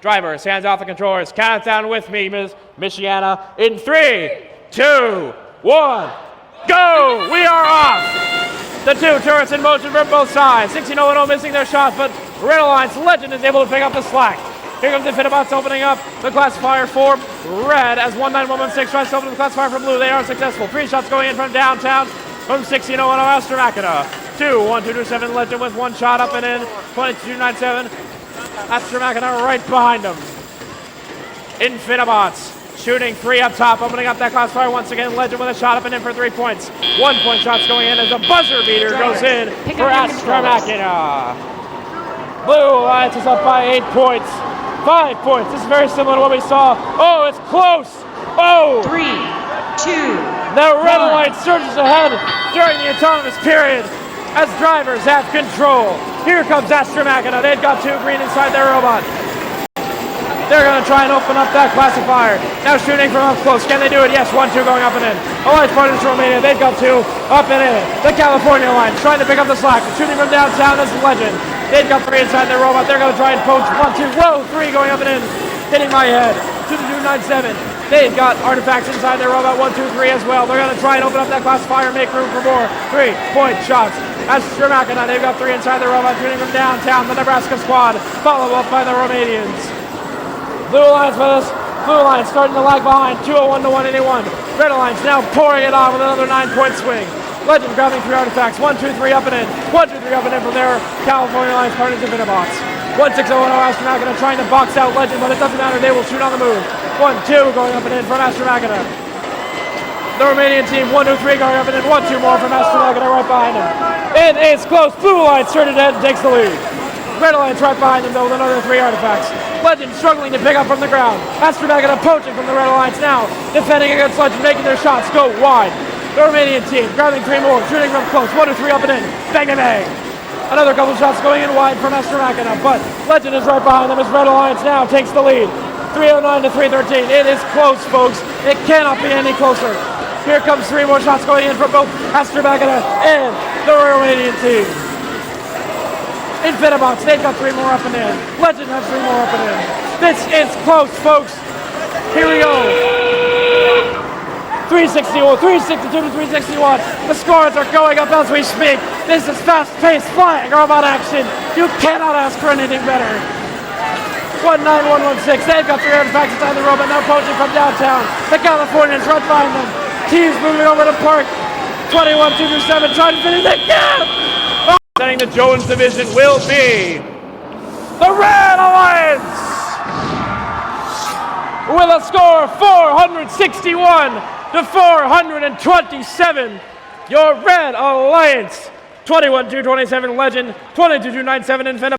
Drivers, hands off the controllers. Count it down with me, Ms. Michiana. In 3, 2, 1, go! We are off! The two turrets in motion from both sides. 16-0 missing their shots, but Red Alliance Legend is able to pick up the slack. Here comes Infinibots opening up the classifier for red as 19116 tries to open the classifier for blue. They are successful. 3 shots going in from downtown from 16-0 Astra Machina. 2-1-2-2-7 Legend with 1 shot up and in. 22-9-7. Astra Machina right behind them. Infinibots shooting 3 up top, opening up that classifier once again. Legend with a shot up and in for 3 points. 1 point shots going in as a buzzer beater goes in for Astra Machina. Blue Alliance is up by 8 points. 5 points. This is very similar to what we saw. Oh, it's close. Oh! 3, 2. The Red Alliance surges ahead during the autonomous period as drivers have control. Here comes Astra Machina. They've got 2 green inside their robot. They're going to try and open up that classifier. Now shooting from up close. Can they do it? Yes, 1-2 going up and in. Alliance partners Romania. They've got 2 up and in. The California Alliance trying to pick up the slack. Shooting from downtown as Legend. They've got 3 inside their robot. They're going to try and poach. 1-2. Whoa, 3 going up and in. Hitting my head. 2-2-9-7. They've got artifacts inside their robot. 1-2-3 as well. They're going to try and open up that classifier, make room for more 3-point shots. Astra Machina, they've got 3 inside their robot, shooting from downtown. The Nebraska squad, followed up by the Romanians. Blue Alliance with us. Blue Alliance starting to lag behind. 201 to 181. Red Alliance now pouring it on with another 9-point swing. Legend grabbing 3 artifacts. 1-2-3 up and in. 1-2-3 up and in from their California Alliance partners Infinibots. 1-6-0 Astra Machina trying to box out Legend, but it doesn't matter. They will shoot on the move. 1-2 going up and in from Astra Machina. The Romanian team 1-2-3 going up and in. 1-2 more from Astra Machina right behind them. It is close. Blue Alliance started ahead and takes the lead. Red Alliance right behind them though with another 3 artifacts. Legend struggling to pick up from the ground. Astra Machina poaching from the Red Alliance now. Defending against Legend, making their shots go wide. The Romanian team grabbing 3 more, shooting from close. 1-2-3 up and in. Bang, bang, bang. Another couple shots going in wide from Astra Machina, but Legend is right behind them as Red Alliance now takes the lead. 309 to 313. It is close, folks. It cannot be any closer. Here comes 3 more shots going in from both Astra Machina and the Romanian team. Infinibots, they've got 3 more up and in. Legend has 3 more up and in. This is close, folks. Here we go. 361, 362 to 361. The scores are going up as we speak. This is fast-paced flying robot action. You cannot ask for anything better. 19116. They've got 3 artifacts inside the robot. Now poaching from downtown. The Californians right behind them. Teams moving over to Park. 21-2-7 trying to finish the gap. Setting the Jones division will be the Red Alliance with a score of 461 to 427. Your Red Alliance 21-2-27 Legend, 22-2-9-7 Infinity.